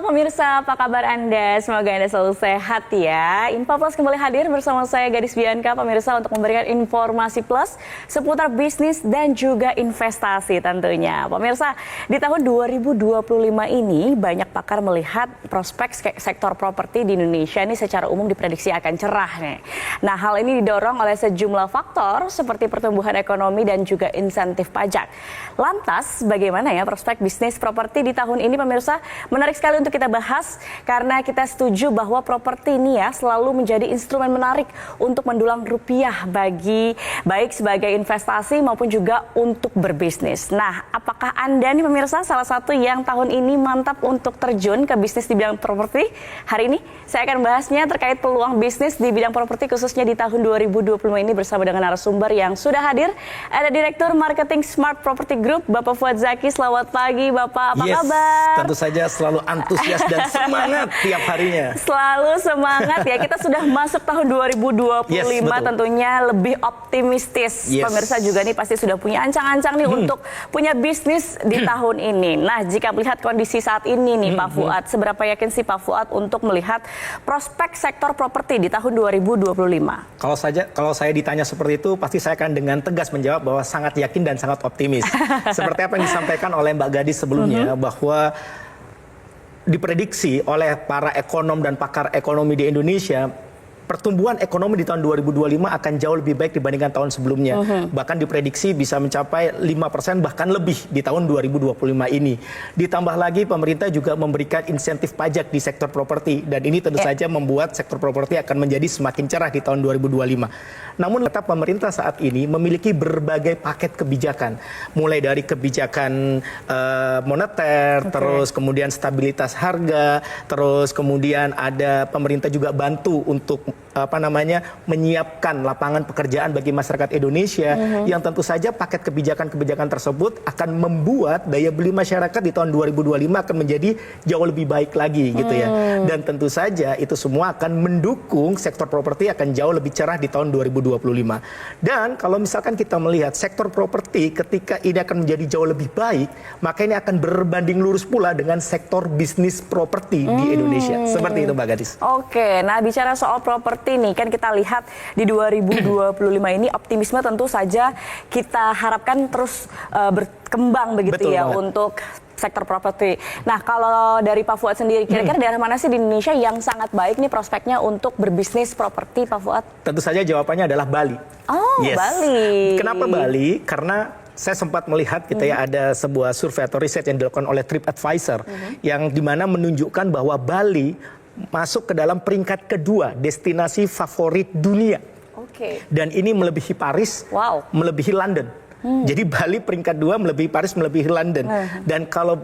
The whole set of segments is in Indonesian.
pemirsa, apa kabar Anda? Semoga Anda selalu sehat ya. Info Plus kembali hadir bersama saya Gadis Bianca, pemirsa, untuk memberikan informasi plus seputar bisnis dan juga investasi tentunya. Pemirsa, di tahun 2025 ini banyak pakar melihat prospek sektor properti di Indonesia ini secara umum diprediksi akan cerah nih. Nah, hal ini didorong oleh sejumlah faktor seperti pertumbuhan ekonomi dan juga insentif pajak. Lantas, bagaimana ya prospek bisnis properti di tahun ini, pemirsa? Menarik sekali untuk kita bahas karena kita setuju bahwa properti ini ya selalu menjadi instrumen menarik untuk mendulang rupiah baik sebagai investasi maupun juga untuk berbisnis. Nah, apakah Anda nih pemirsa salah satu yang tahun ini mantap untuk terjun ke bisnis di bidang properti? Hari ini saya akan bahasnya terkait peluang bisnis di bidang properti khususnya di tahun 2025 ini bersama dengan narasumber yang sudah hadir. Ada Direktur Marketing Smart Property Group, Bapak Fuad Zaki. Selamat pagi Bapak, apa kabar? Tentu saja selalu antusias dan semangat tiap harinya. Selalu semangat ya, kita sudah masuk tahun 2025 tentunya lebih optimistis. Pemirsa juga nih pasti sudah punya ancang-ancang nih untuk punya bisnis di tahun ini. Nah, jika melihat kondisi saat ini nih Pak Fuad, seberapa yakin sih Pak Fuad untuk melihat prospek sektor properti di tahun 2025? Kalau saya ditanya seperti itu, pasti saya akan dengan tegas menjawab bahwa sangat yakin dan sangat optimis. Seperti apa yang disampaikan oleh Mbak Gadis sebelumnya, bahwa diprediksi oleh para ekonom dan pakar ekonomi di Indonesia, pertumbuhan ekonomi di tahun 2025 akan jauh lebih baik dibandingkan tahun sebelumnya. Bahkan diprediksi bisa mencapai 5% bahkan lebih di tahun 2025 ini. Ditambah lagi pemerintah juga memberikan insentif pajak di sektor properti. Dan ini tentu saja membuat sektor properti akan menjadi semakin cerah di tahun 2025. Namun tetap pemerintah saat ini memiliki berbagai paket kebijakan. Mulai dari kebijakan moneter, terus kemudian stabilitas harga, terus kemudian ada pemerintah juga bantu untuk menyiapkan lapangan pekerjaan bagi masyarakat Indonesia, yang tentu saja paket kebijakan-kebijakan tersebut akan membuat daya beli masyarakat di tahun 2025 akan menjadi jauh lebih baik lagi gitu ya. Dan tentu saja itu semua akan mendukung sektor properti akan jauh lebih cerah di tahun 2025. Dan kalau misalkan kita melihat sektor properti ketika ini akan menjadi jauh lebih baik, maka ini akan berbanding lurus pula dengan sektor bisnis properti di Indonesia. Seperti itu Mbak Gadis. Oke, nah bicara soal properti nih, kan kita lihat di 2025 ini optimisme tentu saja kita harapkan terus berkembang begitu. Betul ya banget. Untuk sektor properti. Nah, kalau dari Pak Fuad sendiri, kira-kira daerah mana sih di Indonesia yang sangat baik nih prospeknya untuk berbisnis properti, Pak Fuad? Tentu saja jawabannya adalah Bali. Oh, Bali. Kenapa Bali? Karena saya sempat melihat ada sebuah survei atau riset yang dilakukan oleh TripAdvisor yang dimana menunjukkan bahwa Bali masuk ke dalam peringkat kedua destinasi favorit dunia. Dan ini melebihi Paris, melebihi London. Jadi Bali peringkat 2 melebihi Paris, melebihi London. Dan kalau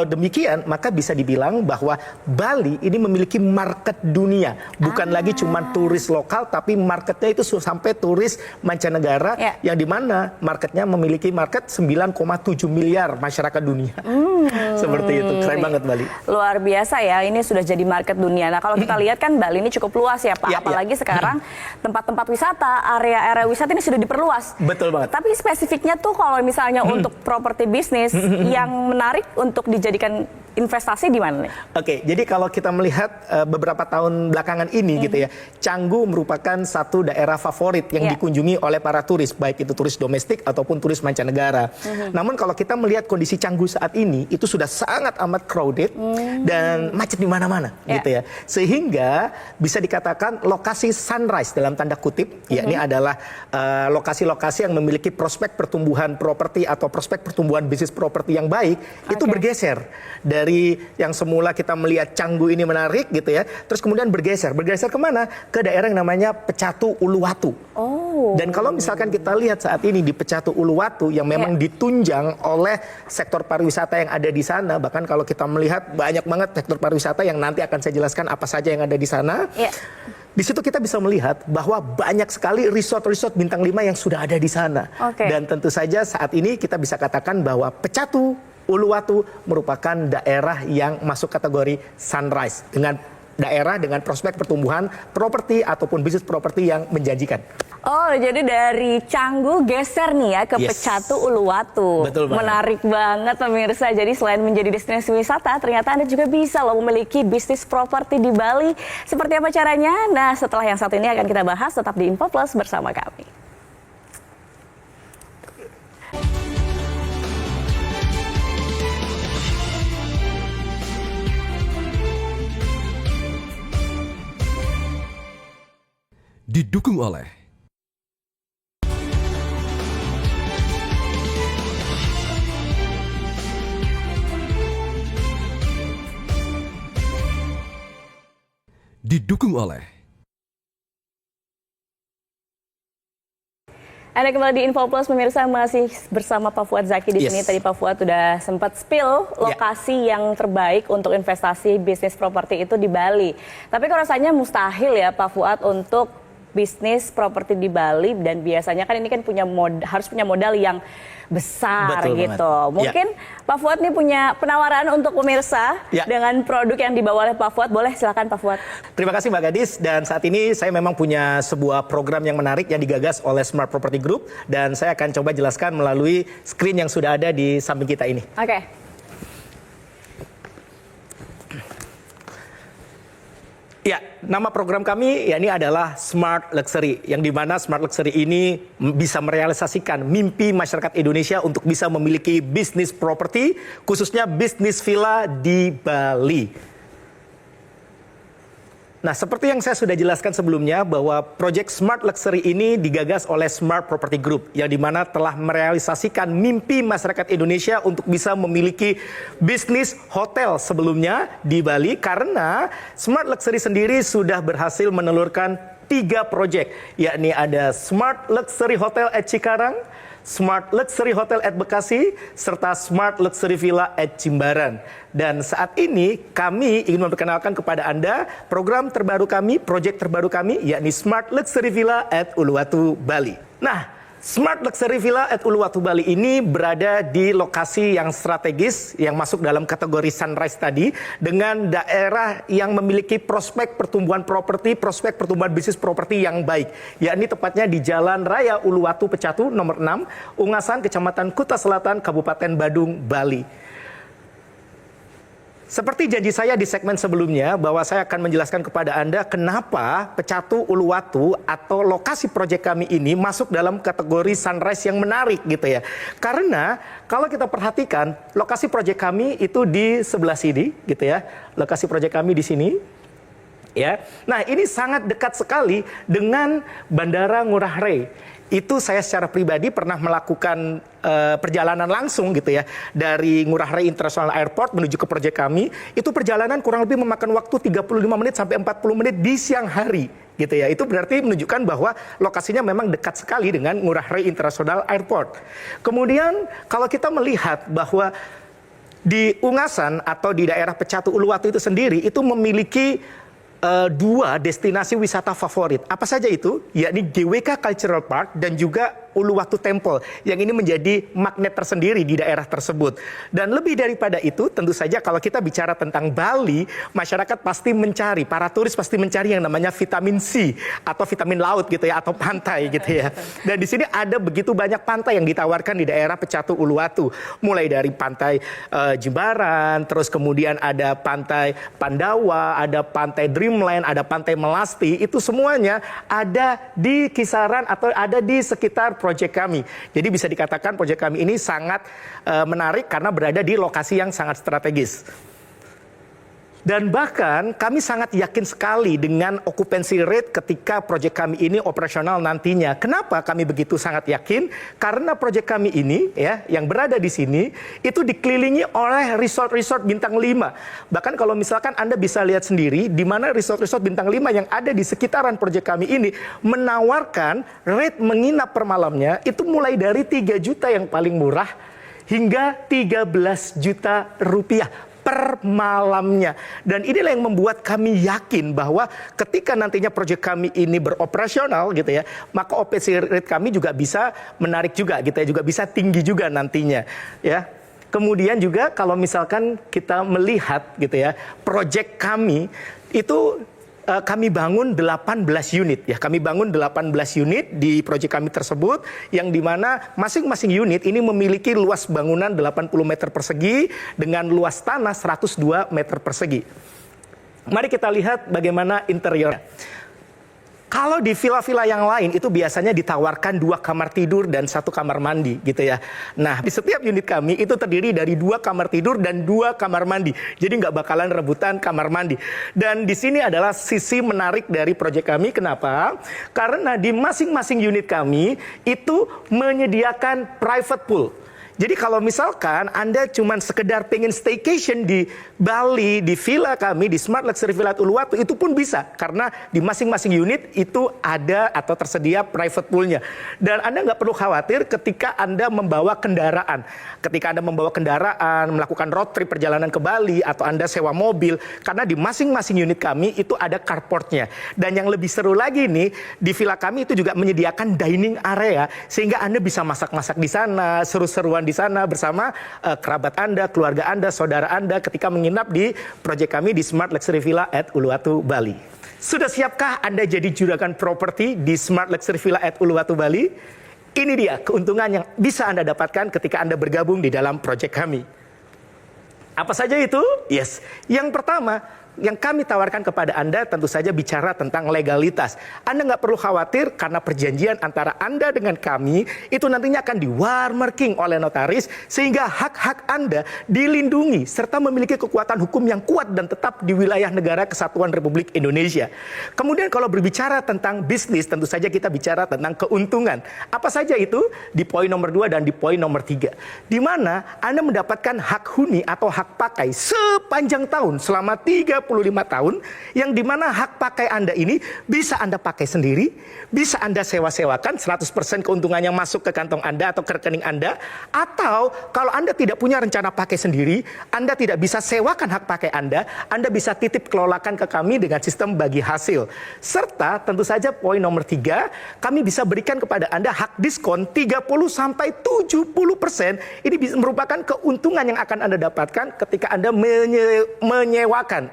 demikian, maka bisa dibilang bahwa Bali ini memiliki market dunia. Bukan lagi cuma turis lokal, tapi marketnya itu sampai turis mancanegara, yang dimana marketnya memiliki market 9,7 miliar masyarakat dunia. Seperti itu, keren banget Bali. Luar biasa ya, ini sudah jadi market dunia. Nah, kalau kita lihat kan Bali ini cukup luas ya Pak. Apalagi sekarang tempat-tempat wisata, area-area wisata ini sudah diperluas. Betul banget. Tapi spesifiknya tuh kalau misalnya untuk properti bisnis yang menarik untuk dijadikan investasi di mana nih? Oke, jadi kalau kita melihat beberapa tahun belakangan ini gitu ya, Canggu merupakan satu daerah favorit yang dikunjungi oleh para turis, baik itu turis domestik ataupun turis mancanegara. Namun kalau kita melihat kondisi Canggu saat ini, itu sudah sangat amat crowded dan macet di mana-mana gitu ya. Sehingga bisa dikatakan lokasi sunrise dalam tanda kutip, yakni adalah lokasi-lokasi yang memiliki prospek pertumbuhan properti atau prospek pertumbuhan bisnis properti yang baik, itu bergeser dari yang semula kita melihat Canggu ini menarik gitu ya, terus kemudian bergeser kemana? Ke daerah yang namanya Pecatu Uluwatu. Dan kalau misalkan kita lihat saat ini di Pecatu Uluwatu yang memang ditunjang oleh sektor pariwisata yang ada di sana, bahkan kalau kita melihat banyak banget sektor pariwisata yang nanti akan saya jelaskan apa saja yang ada di sana. Di situ kita bisa melihat bahwa banyak sekali resort-resort bintang 5 yang sudah ada di sana. Dan tentu saja saat ini kita bisa katakan bahwa Pecatu Uluwatu merupakan daerah yang masuk kategori sunrise dengan daerah dengan prospek pertumbuhan properti ataupun bisnis properti yang menjanjikan. Oh, jadi dari Canggu geser nih ya ke Pecatu Uluwatu. Betul banget. Menarik banget pemirsa. Jadi selain menjadi destinasi wisata, ternyata Anda juga bisa loh memiliki bisnis properti di Bali. Seperti apa caranya? Nah, setelah yang satu ini akan kita bahas, tetap di Info Plus bersama kami. Didukung oleh Anda kembali di Info Plus, pemirsa, masih bersama Pak Fuad Zaki di sini. Tadi Pak Fuad sudah sempat spill lokasi yang terbaik untuk investasi bisnis properti itu di Bali. Tapi kok rasanya mustahil ya Pak Fuad untuk bisnis properti di Bali, dan biasanya kan ini kan harus punya modal yang besar. Betul gitu. banget. Mungkin Pak Fuad nih punya penawaran untuk pemirsa dengan produk yang dibawa oleh Pak Fuad. Boleh, silakan Pak Fuad. Terima kasih Mbak Gadis, dan saat ini saya memang punya sebuah program yang menarik yang digagas oleh Smart Property Group, dan saya akan coba jelaskan melalui screen yang sudah ada di samping kita ini. Oke. Ya, nama program kami ya ini adalah Smart Luxury, yang dimana Smart Luxury ini bisa merealisasikan mimpi masyarakat Indonesia untuk bisa memiliki bisnis properti, khususnya bisnis villa di Bali. Nah, seperti yang saya sudah jelaskan sebelumnya, bahwa proyek Smart Luxury ini digagas oleh Smart Property Group, yang dimana telah merealisasikan mimpi masyarakat Indonesia untuk bisa memiliki bisnis hotel sebelumnya di Bali, karena Smart Luxury sendiri sudah berhasil menelurkan 3 proyek, yakni ada Smart Luxury Hotel at Cikarang, Smart Luxury Hotel at Bekasi, serta Smart Luxury Villa at Jimbaran. Dan saat ini kami ingin memperkenalkan kepada Anda program terbaru kami, proyek terbaru kami, yakni Smart Luxury Villa at Uluwatu, Bali. Nah, Smart Luxury Villa at Uluwatu, Bali ini berada di lokasi yang strategis, yang masuk dalam kategori Sunrise tadi, dengan daerah yang memiliki prospek pertumbuhan properti, prospek pertumbuhan bisnis properti yang baik, yakni tepatnya di Jalan Raya Uluwatu Pecatu nomor 6, Ungasan, Kecamatan Kuta Selatan, Kabupaten Badung, Bali. Seperti janji saya di segmen sebelumnya, bahwa saya akan menjelaskan kepada Anda kenapa Pecatu Uluwatu atau lokasi proyek kami ini masuk dalam kategori Sunrise yang menarik gitu ya. Karena kalau kita perhatikan lokasi proyek kami itu di sebelah sini gitu ya. Lokasi proyek kami di sini. Ya. Nah, ini sangat dekat sekali dengan Bandara Ngurah Rai. Itu saya secara pribadi pernah melakukan perjalanan langsung gitu ya, dari Ngurah Rai International Airport menuju ke proyek kami. Itu perjalanan kurang lebih memakan waktu 35 menit sampai 40 menit di siang hari gitu ya. Itu berarti menunjukkan bahwa lokasinya memang dekat sekali dengan Ngurah Rai International Airport. Kemudian kalau kita melihat bahwa di Ungasan atau di daerah Pecatu Uluwatu itu sendiri itu memiliki 2 destinasi wisata favorit. Apa saja itu? Yakni GWK Cultural Park dan juga Uluwatu Temple, yang ini menjadi magnet tersendiri di daerah tersebut. Dan lebih daripada itu, tentu saja kalau kita bicara tentang Bali, masyarakat pasti mencari, para turis pasti mencari yang namanya vitamin C atau vitamin laut gitu ya, atau pantai gitu ya. Dan di sini ada begitu banyak pantai yang ditawarkan di daerah Pecatu Uluwatu, mulai dari pantai Jimbaran, terus kemudian ada pantai Pandawa, ada pantai Dreamland, ada pantai Melasti. Itu semuanya ada di kisaran atau ada di sekitar proyek kami. Jadi bisa dikatakan proyek kami ini sangat menarik karena berada di lokasi yang sangat strategis. Dan bahkan kami sangat yakin sekali dengan occupancy rate ketika proyek kami ini operasional nantinya. Kenapa kami begitu sangat yakin? Karena proyek kami ini ya, yang berada di sini itu dikelilingi oleh resort-resort bintang 5. Bahkan kalau misalkan Anda bisa lihat sendiri di mana resort-resort bintang 5 yang ada di sekitaran proyek kami ini menawarkan rate menginap per malamnya itu mulai dari 3 juta yang paling murah hingga 13 juta rupiah per malamnya. Dan inilah yang membuat kami yakin bahwa ketika nantinya proyek kami ini beroperasional gitu ya, maka occupancy rate kami juga bisa menarik juga gitu ya, juga bisa tinggi juga nantinya ya. Kemudian juga kalau misalkan kita melihat gitu ya, proyek kami itu kami bangun 18 unit ya. Kami bangun 18 unit di proyek kami tersebut yang dimana masing-masing unit ini memiliki luas bangunan 80 meter persegi dengan luas tanah 102 meter persegi. Mari kita lihat bagaimana interiornya. Kalau di villa-villa yang lain itu biasanya ditawarkan 2 kamar tidur dan 1 kamar mandi gitu ya. Nah di setiap unit kami itu terdiri dari 2 kamar tidur dan 2 kamar mandi. Jadi nggak bakalan rebutan kamar mandi. Dan di sini adalah sisi menarik dari proyek kami. Kenapa? Karena di masing-masing unit kami itu menyediakan private pool. Jadi kalau misalkan Anda cuma sekedar pengen staycation di Bali, di villa kami, di Smart Luxury Villa Uluwatu, itu pun bisa. Karena di masing-masing unit itu ada atau tersedia private poolnya. Dan Anda nggak perlu khawatir ketika Anda membawa kendaraan. Ketika Anda membawa kendaraan, melakukan road trip perjalanan ke Bali, atau Anda sewa mobil. Karena di masing-masing unit kami itu ada carportnya. Dan yang lebih seru lagi nih, di villa kami itu juga menyediakan dining area. Sehingga Anda bisa masak-masak di sana, seru-seruan di sana bersama kerabat Anda, keluarga Anda, saudara Anda ketika menginap di proyek kami di Smart Luxury Villa at Uluwatu, Bali. Sudah siapkah Anda jadi juragan properti di Smart Luxury Villa at Uluwatu, Bali? Ini dia keuntungan yang bisa Anda dapatkan ketika Anda bergabung di dalam proyek kami. Apa saja itu? Yes. Yang pertama, yang kami tawarkan kepada Anda tentu saja bicara tentang legalitas. Anda nggak perlu khawatir karena perjanjian antara Anda dengan kami itu nantinya akan di-warmarking oleh notaris sehingga hak-hak Anda dilindungi serta memiliki kekuatan hukum yang kuat dan tetap di wilayah negara Kesatuan Republik Indonesia. Kemudian kalau berbicara tentang bisnis tentu saja kita bicara tentang keuntungan. Apa saja itu? Di poin nomor 2 dan di poin nomor 3. Di mana Anda mendapatkan hak huni atau hak pakai sepanjang tahun selama 35 tahun, yang dimana hak pakai Anda ini bisa Anda pakai sendiri, bisa Anda sewa-sewakan 100% keuntungan yang masuk ke kantong Anda atau ke rekening Anda, atau kalau Anda tidak punya rencana pakai sendiri, Anda tidak bisa sewakan hak pakai Anda bisa titip kelolakan ke kami dengan sistem bagi hasil. Serta tentu saja poin nomor 3, kami bisa berikan kepada Anda hak diskon 30-70%. Ini merupakan keuntungan yang akan Anda dapatkan ketika Anda menyewakan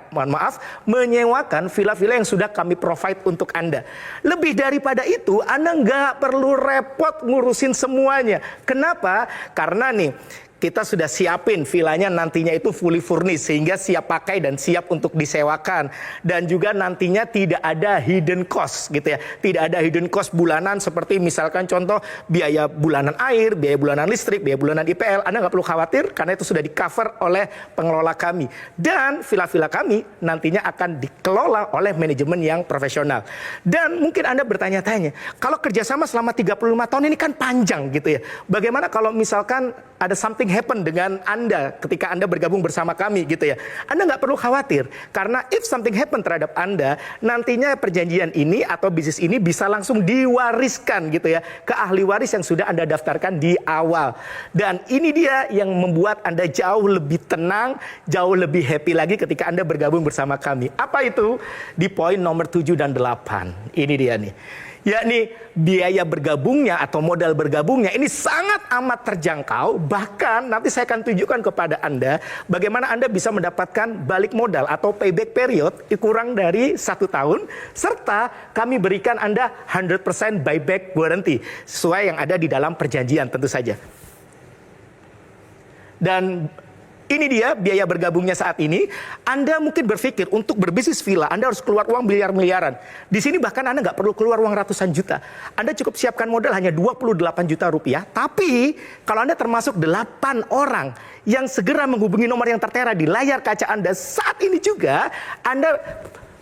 villa-villa yang sudah kami provide untuk Anda. Lebih daripada itu, Anda nggak perlu repot ngurusin semuanya. Kenapa? Karena nih, kita sudah siapin villanya nantinya itu fully furnished sehingga siap pakai dan siap untuk disewakan. Dan juga nantinya tidak ada hidden cost gitu ya. Tidak ada hidden cost bulanan seperti misalkan contoh biaya bulanan air, biaya bulanan listrik, biaya bulanan IPL. Anda nggak perlu khawatir karena itu sudah di cover oleh pengelola kami. Dan villa-villa kami nantinya akan dikelola oleh manajemen yang profesional. Dan mungkin Anda bertanya-tanya, kalau kerjasama selama 35 tahun ini kan panjang gitu ya. Bagaimana kalau misalkan ada something happen dengan Anda ketika Anda bergabung bersama kami gitu ya. Anda nggak perlu khawatir karena if something happen terhadap Anda, nantinya perjanjian ini atau bisnis ini bisa langsung diwariskan gitu ya ke ahli waris yang sudah Anda daftarkan di awal. Dan ini dia yang membuat Anda jauh lebih tenang, jauh lebih happy lagi ketika Anda bergabung bersama kami. Apa itu? Di poin nomor 7 dan 8. Ini dia nih. Yakni biaya bergabungnya atau modal bergabungnya ini sangat amat terjangkau. Bahkan nanti saya akan tunjukkan kepada Anda bagaimana Anda bisa mendapatkan balik modal atau payback period kurang dari 1 tahun. Serta kami berikan Anda 100% buyback guarantee sesuai yang ada di dalam perjanjian tentu saja. Dan ini dia biaya bergabungnya saat ini. Anda mungkin berpikir untuk berbisnis villa Anda harus keluar uang miliar-miliaran. Di sini bahkan Anda nggak perlu keluar uang ratusan juta. Anda cukup siapkan modal hanya 28 juta rupiah. Tapi kalau Anda termasuk 8 orang yang segera menghubungi nomor yang tertera di layar kaca Anda saat ini juga, Anda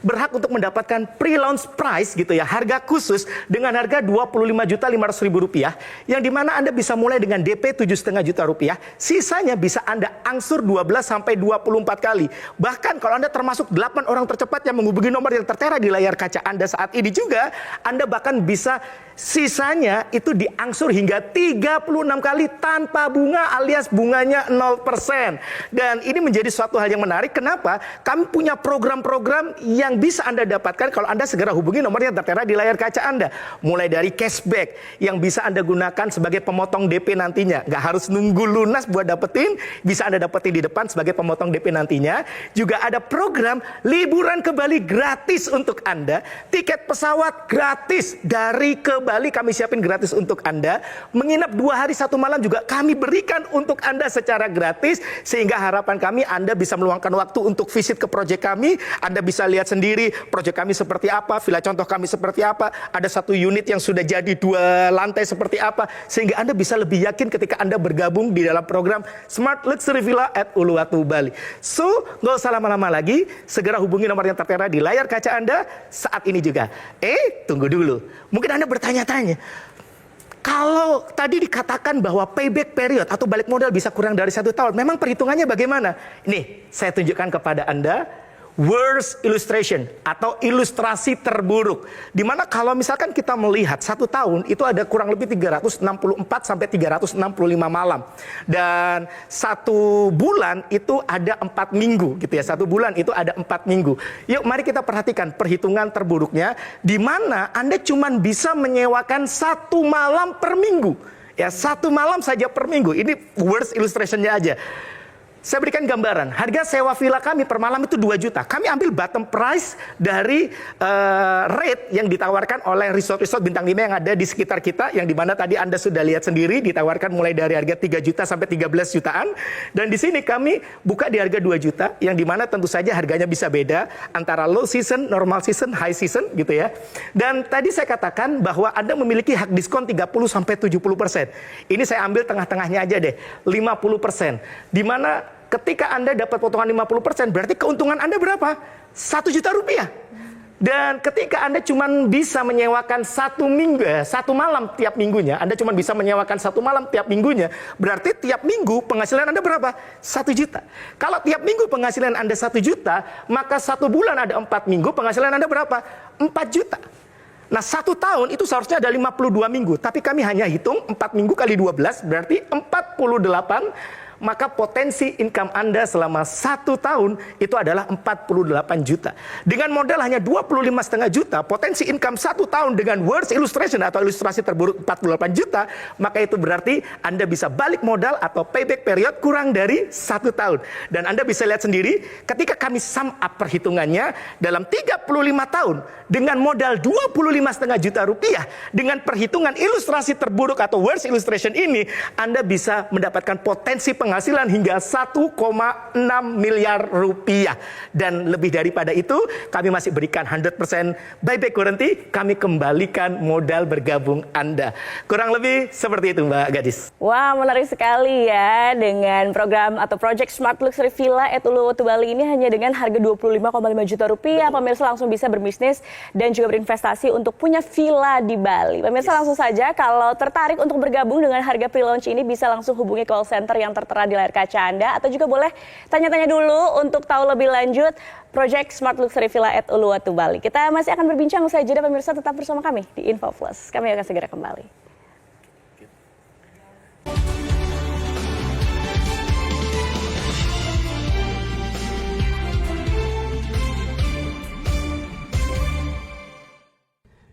berhak untuk mendapatkan pre-launch price gitu ya, harga khusus dengan harga Rp25.500.000 yang dimana Anda bisa mulai dengan DP 7,5 juta rupiah, sisanya bisa Anda angsur 12 sampai 24 kali. Bahkan kalau Anda termasuk 8 orang tercepat yang menghubungi nomor yang tertera di layar kaca Anda saat ini juga, Anda bahkan bisa Sisanya itu diangsur hingga 36 kali tanpa bunga alias bunganya 0%. Dan ini menjadi suatu hal yang menarik. Kenapa? Kami punya program-program yang bisa Anda dapatkan kalau Anda segera hubungi nomor yang tertera di layar kaca Anda. Mulai dari cashback yang bisa Anda gunakan sebagai pemotong DP nantinya. Nggak harus nunggu lunas buat dapetin, bisa Anda dapetin di depan sebagai pemotong DP nantinya. Juga ada program liburan ke Bali gratis untuk Anda. Tiket pesawat gratis dari ke Bali kami siapin gratis untuk Anda. Menginap 2 hari 1 malam juga kami berikan untuk Anda secara gratis. Sehingga harapan kami Anda bisa meluangkan waktu untuk visit ke proyek kami. Anda bisa lihat sendiri proyek kami seperti apa, villa contoh kami seperti apa. Ada 1 unit yang sudah jadi 2 lantai seperti apa. Sehingga Anda bisa lebih yakin ketika Anda bergabung di dalam program Smart Luxury Villa at Uluwatu Bali. So, nggak usah lama-lama lagi. Segera hubungi nomor yang tertera di layar kaca Anda saat ini juga. Tunggu dulu. Mungkin Anda bertanya-tanya, kalau tadi dikatakan bahwa payback period atau balik modal bisa kurang dari 1 tahun, memang perhitungannya bagaimana? Nih, saya tunjukkan kepada Anda worst illustration atau ilustrasi terburuk. Dimana kalau misalkan kita melihat 1 tahun itu ada kurang lebih 364 sampai 365 malam. Dan 1 bulan itu ada 4 minggu gitu ya. 1 bulan itu ada 4 minggu. Yuk mari kita perhatikan perhitungan terburuknya. Di mana Anda cuma bisa menyewakan 1 malam per minggu. Ya 1 malam saja per minggu. Ini worst illustrationnya aja. Saya berikan gambaran, harga sewa villa kami per malam itu 2 juta. Kami ambil bottom price dari rate yang ditawarkan oleh resort-resort bintang 5 yang ada di sekitar kita. Yang dimana tadi Anda sudah lihat sendiri, ditawarkan mulai dari harga 3 juta sampai 13 jutaan. Dan di sini kami buka di harga 2 juta, yang dimana tentu saja harganya bisa beda antara low season, normal season, high season gitu ya. Dan tadi saya katakan bahwa Anda memiliki hak diskon 30 sampai 70%. Ini saya ambil tengah-tengahnya aja deh, 50%. Dimana ketika Anda dapat potongan 50%, berarti keuntungan Anda berapa? 1 juta rupiah. Dan ketika Anda cuma bisa menyewakan 1 malam tiap minggunya, Anda cuma bisa menyewakan 1 malam tiap minggunya, berarti tiap minggu penghasilan Anda berapa? 1 juta. Kalau tiap minggu penghasilan Anda 1 juta, maka 1 bulan ada 4 minggu, penghasilan Anda berapa? 4 juta. Nah 1 tahun itu seharusnya ada 52 minggu, tapi kami hanya hitung 4 minggu kali 12, berarti 48. Maka potensi income Anda selama 1 tahun itu adalah 48 juta. Dengan modal hanya 25,5 juta, potensi income 1 tahun dengan worst illustration atau ilustrasi terburuk 48 juta, maka itu berarti Anda bisa balik modal atau payback period kurang dari 1 tahun. Dan Anda bisa lihat sendiri, ketika kami sum up perhitungannya, dalam 35 tahun, dengan modal 25,5 juta rupiah, dengan perhitungan ilustrasi terburuk atau worst illustration ini, Anda bisa mendapatkan potensi penghasilan hingga 1,6 miliar rupiah. Dan lebih daripada itu, kami masih berikan 100% buyback guarantee, kami kembalikan modal bergabung Anda. Kurang lebih seperti itu Mbak Gadis. Wah, menarik sekali ya, dengan program atau project Smart Luxury Villa at Uluwatu Bali ini hanya dengan harga 25,5 juta rupiah. Pemirsa langsung bisa berbisnis dan juga berinvestasi untuk punya villa di Bali. Pemirsa langsung saja, kalau tertarik untuk bergabung dengan harga pre-launch ini, bisa langsung hubungi call center yang tertera di layar kaca Anda, atau juga boleh tanya-tanya dulu untuk tahu lebih lanjut Project Smart Luxury Villa at Uluwatu Bali. Kita masih akan berbincang usai jeda, pemirsa tetap bersama kami di Info Plus. Kami akan segera kembali.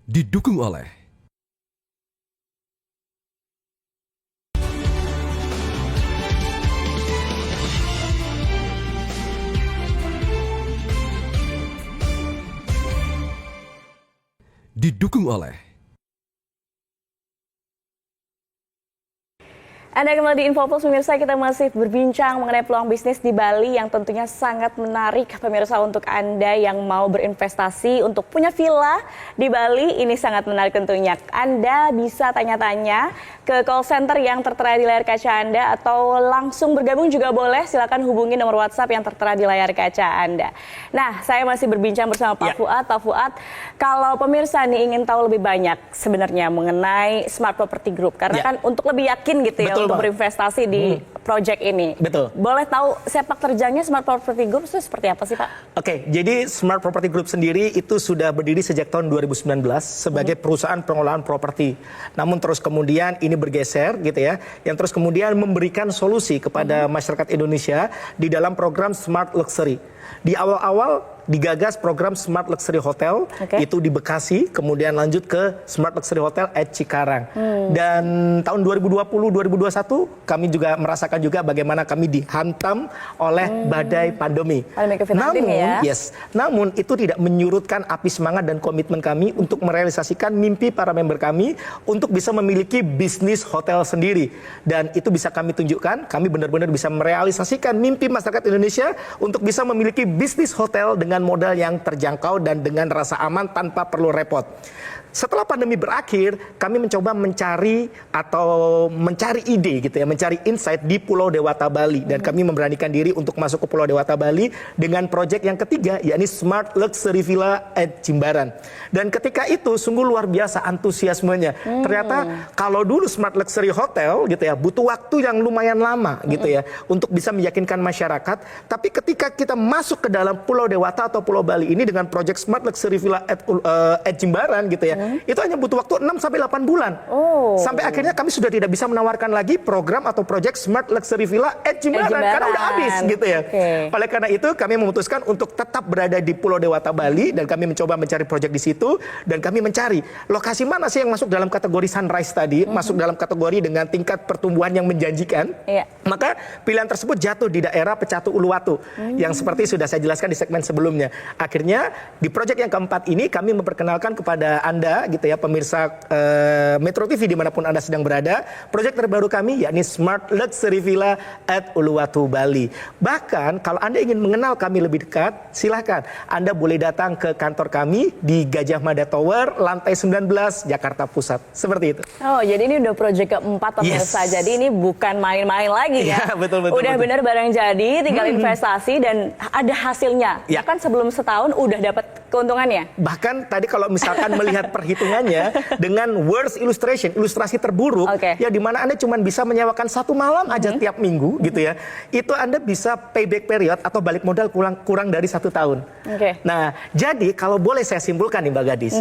Didukung oleh Anda kembali di Info Plus, pemirsa. Kita masih berbincang mengenai peluang bisnis di Bali yang tentunya sangat menarik, pemirsa, untuk Anda yang mau berinvestasi untuk punya villa di Bali. Ini sangat menarik tentunya. Anda bisa tanya-tanya ke call center yang tertera di layar kaca Anda, atau langsung bergabung juga boleh. Silakan hubungi nomor WhatsApp yang tertera di layar kaca Anda. Nah, saya masih berbincang bersama Pak Fuad. Pak Fuad, kalau pemirsa nih ingin tahu lebih banyak sebenarnya mengenai Smart Property Group, karena kan untuk lebih yakin gitu ya, Betul, untuk Pak. berinvestasi di project ini. Betul. Boleh tahu sepak terjangnya Smart Property Group itu seperti apa sih, Pak? Oke, jadi Smart Property Group sendiri itu sudah berdiri sejak tahun 2019 sebagai perusahaan pengelolaan properti. Namun terus kemudian ini bergeser gitu ya, yang terus kemudian memberikan solusi kepada masyarakat Indonesia di dalam program Smart Luxury. Di awal-awal digagas program Smart Luxury Hotel, itu di Bekasi, kemudian lanjut ke Smart Luxury Hotel at Cikarang. Dan tahun 2020-2021 kami juga merasakan juga bagaimana kami dihantam oleh badai pandemi. Namun, namun itu tidak menyurutkan api semangat dan komitmen kami untuk merealisasikan mimpi para member kami untuk bisa memiliki bisnis hotel sendiri. Dan itu bisa kami tunjukkan, kami benar-benar bisa merealisasikan mimpi masyarakat Indonesia untuk bisa memiliki bisnis hotel dengan modal yang terjangkau dan dengan rasa aman tanpa perlu repot. Setelah pandemi berakhir, kami mencoba mencari ide gitu ya, mencari insight di Pulau Dewata Bali, dan kami memberanikan diri untuk masuk ke Pulau Dewata Bali dengan proyek yang ketiga, yakni Smart Luxury Villa at Jimbaran. Dan ketika itu sungguh luar biasa antusiasmenya. Ternyata kalau dulu Smart Luxury Hotel gitu ya, butuh waktu yang lumayan lama gitu ya untuk bisa meyakinkan masyarakat, tapi ketika kita masuk ke dalam Pulau Dewata atau Pulau Bali ini dengan proyek Smart Luxury Villa at Jimbaran gitu ya, itu hanya butuh waktu 6-8 bulan. Sampai akhirnya kami sudah tidak bisa menawarkan lagi program atau proyek Smart Luxury Villa at Jimbaran karena udah habis gitu ya. Oleh karena itu kami memutuskan untuk tetap berada di Pulau Dewata Bali, dan kami mencoba mencari proyek di situ, dan kami mencari lokasi mana sih yang masuk dalam kategori sunrise tadi, masuk dalam kategori dengan tingkat pertumbuhan yang menjanjikan. Maka pilihan tersebut jatuh di daerah Pecatu Uluwatu yang seperti sudah saya jelaskan di segmen sebelumnya. Akhirnya di proyek yang keempat ini kami memperkenalkan kepada Anda gitu ya, pemirsa Metro TV dimanapun Anda sedang berada, proyek terbaru kami yakni Smart Luxury Villa at Uluwatu Bali. Bahkan kalau Anda ingin mengenal kami lebih dekat, silahkan Anda boleh datang ke kantor kami di Gajah Mada Tower, lantai 19, Jakarta Pusat. Seperti itu. Oh, jadi ini udah proyek keempat pemirsa. Jadi ini bukan main-main lagi ya. Betul. Udah benar barang jadi, tinggal investasi dan ada hasilnya. Bahkan sebelum setahun udah dapat keuntungannya. Bahkan tadi kalau misalkan melihat perhitungannya dengan worst illustration, ilustrasi terburuk, ya di mana Anda cuma bisa menyewakan 1 malam aja tiap minggu gitu ya, itu Anda bisa payback period atau balik modal kurang dari 1 tahun. Nah, jadi kalau boleh saya simpulkan nih Mbak Gadis,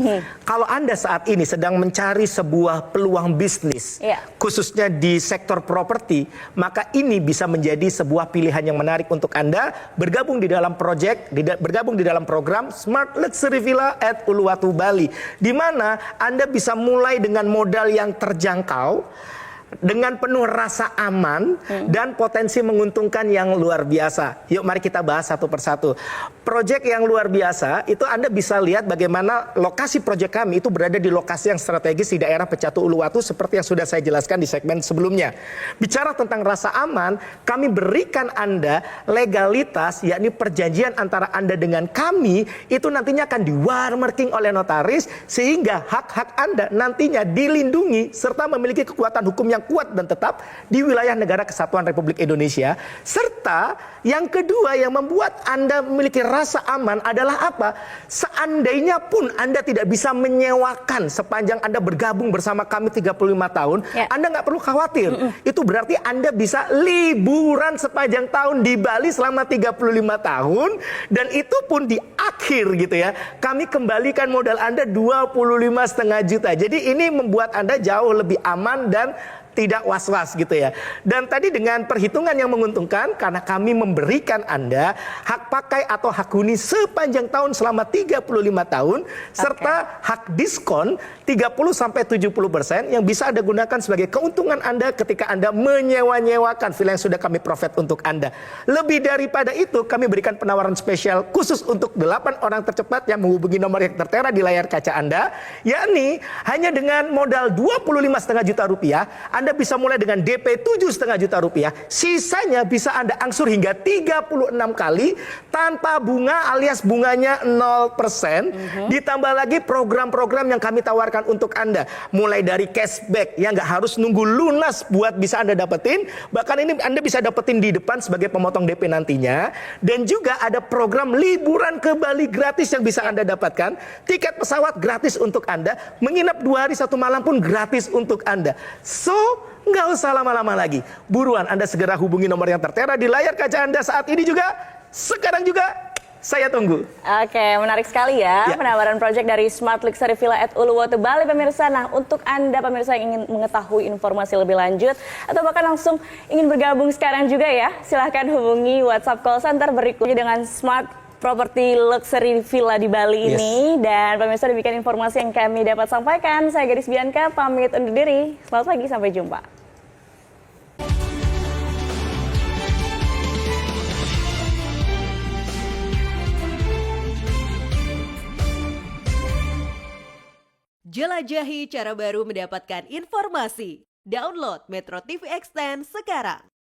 kalau Anda saat ini sedang mencari sebuah peluang bisnis, khususnya di sektor properti, maka ini bisa menjadi sebuah pilihan yang menarik untuk Anda bergabung di dalam bergabung di dalam program Smart Luxury Villa at Uluwatu Bali, di mana Anda bisa mulai dengan modal yang terjangkau, dengan penuh rasa aman dan potensi menguntungkan yang luar biasa. Yuk mari kita bahas satu persatu. Proyek yang luar biasa itu Anda bisa lihat bagaimana lokasi proyek kami itu berada di lokasi yang strategis di daerah Pecatu Uluwatu seperti yang sudah saya jelaskan di segmen sebelumnya. Bicara tentang rasa aman, kami berikan Anda legalitas, yakni perjanjian antara Anda dengan kami itu nantinya akan di-watermarking oleh notaris sehingga hak-hak Anda nantinya dilindungi serta memiliki kekuatan hukum yang kuat dan tetap di wilayah Negara Kesatuan Republik Indonesia. Serta yang kedua yang membuat Anda memiliki rasa aman adalah apa? Seandainya pun Anda tidak bisa menyewakan sepanjang Anda bergabung bersama kami 35 tahun, Anda nggak perlu khawatir. Itu berarti Anda bisa liburan sepanjang tahun di Bali selama 35 tahun, dan itu pun di akhir gitu ya, kami kembalikan modal Anda 25,5 juta. Jadi ini membuat Anda jauh lebih aman dan tidak was-was gitu ya. Dan tadi dengan perhitungan yang menguntungkan karena kami memberikan Anda hak pakai atau hak huni sepanjang tahun selama 35 tahun serta hak diskon 30-70% yang bisa Anda gunakan sebagai keuntungan Anda ketika Anda menyewa-nyewakan villa yang sudah kami profit untuk Anda. Lebih daripada itu, kami berikan penawaran spesial khusus untuk 8 orang tercepat yang menghubungi nomor yang tertera di layar kaca Anda, yakni hanya dengan modal 25,5 juta rupiah Anda bisa mulai dengan DP 7,5 juta rupiah. Sisanya bisa Anda angsur hingga 36 kali tanpa bunga alias bunganya 0%. Ditambah lagi program-program yang kami tawarkan untuk Anda. Mulai dari cashback yang nggak harus nunggu lunas buat bisa Anda dapetin. Bahkan ini Anda bisa dapetin di depan sebagai pemotong DP nantinya. Dan juga ada program liburan ke Bali gratis yang bisa Anda dapatkan. Tiket pesawat gratis untuk Anda. Menginap 2 hari 1 malam pun gratis untuk Anda. So, nggak usah lama-lama lagi. Buruan Anda segera hubungi nomor yang tertera di layar kaca Anda saat ini juga. Sekarang juga saya tunggu. Oke, menarik sekali ya, penawaran proyek dari Smart Luxury Villa at Uluwatu Bali pemirsa. Nah, untuk Anda pemirsa yang ingin mengetahui informasi lebih lanjut atau bahkan langsung ingin bergabung sekarang juga ya, silahkan hubungi WhatsApp call center berikutnya dengan Smart Property Luxury Villa di Bali ini. Dan pemirsa, demikian informasi yang kami dapat sampaikan. Saya Gadis Bianca pamit undur diri. Selamat pagi, sampai jumpa. Jelajahi cara baru mendapatkan informasi. Download Metro TV Extend sekarang.